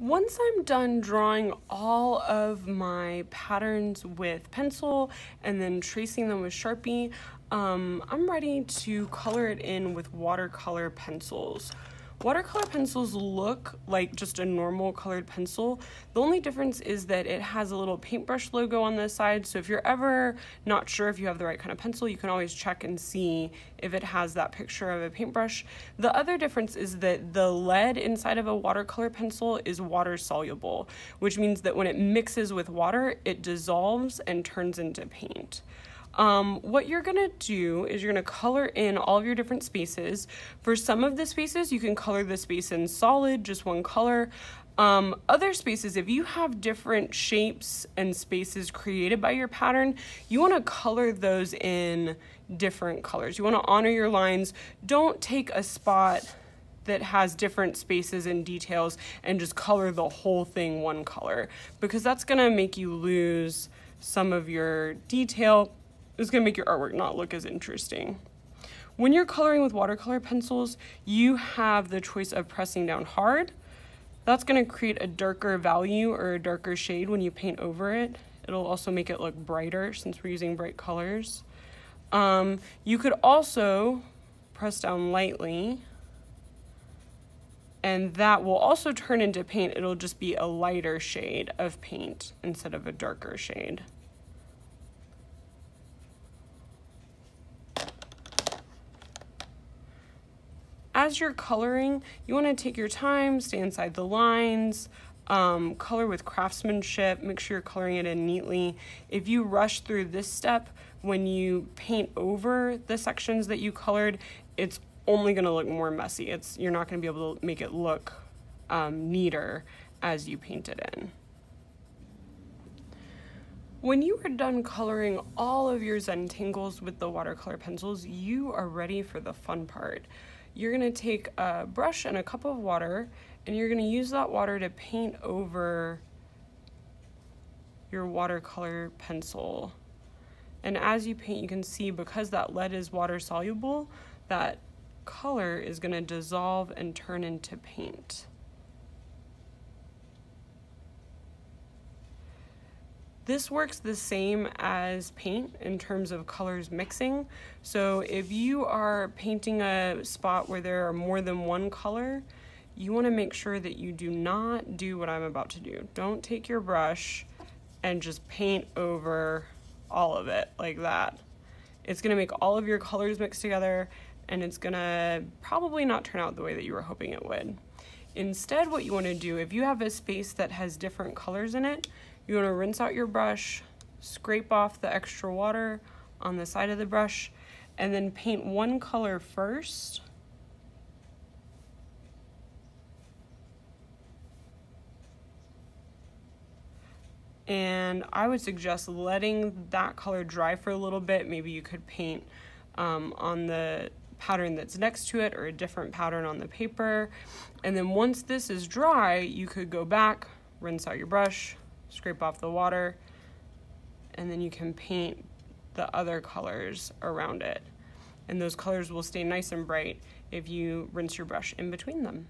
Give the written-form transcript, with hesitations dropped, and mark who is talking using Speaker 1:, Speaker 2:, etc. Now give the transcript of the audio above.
Speaker 1: Once I'm done drawing all of my patterns with pencil and then tracing them with Sharpie, I'm ready to color it in with watercolor pencils. Watercolor pencils look like just a normal colored pencil. The only difference is that it has a little paintbrush logo on the side, so if you're ever not sure if you have the right kind of pencil, you can always check and see if it has that picture of a paintbrush. The other difference is that the lead inside of a watercolor pencil is water soluble, which means that when it mixes with water, it dissolves and turns into paint. What you're gonna do is you're gonna color in all of your different spaces. For some of the spaces, you can color the space in solid, just one color. Other spaces, if you have different shapes and spaces created by your pattern, you wanna color those in different colors. You wanna honor your lines. Don't take a spot that has different spaces and details and just color the whole thing one color, because that's gonna make you lose some of your detail. It's gonna make your artwork not look as interesting. When you're coloring with watercolor pencils, you have the choice of pressing down hard. That's gonna create a darker value or a darker shade when you paint over it. It'll also make it look brighter since we're using bright colors. You could also press down lightly, and that will also turn into paint. It'll just be a lighter shade of paint instead of a darker shade. As you're coloring, you want to take your time, stay inside the lines, color with craftsmanship, make sure you're coloring it in neatly. If you rush through this step, when you paint over the sections that you colored, it's only going to look more messy. You're not going to be able to make it look neater as you paint it in. When you are done coloring all of your Zentangles with the watercolor pencils, you are ready for the fun part. You're gonna take a brush and a cup of water, and you're gonna use that water to paint over your watercolor pencil. And as you paint, you can see, because that lead is water soluble, that color is gonna dissolve and turn into paint. This works the same as paint in terms of colors mixing. So if you are painting a spot where there are more than one color, you want to make sure that you do not do what I'm about to do. Don't take your brush and just paint over all of it like that. It's going to make all of your colors mix together, and it's going to probably not turn out the way that you were hoping it would. Instead, what you want to do, if you have a space that has different colors in it, you want to rinse out your brush, scrape off the extra water on the side of the brush, and then paint one color first. And I would suggest letting that color dry for a little bit. Maybe you could paint on the pattern that's next to it, or a different pattern on the paper. And then once this is dry, you could go back, rinse out your brush, scrape off the water, and then you can paint the other colors around it. And those colors will stay nice and bright if you rinse your brush in between them.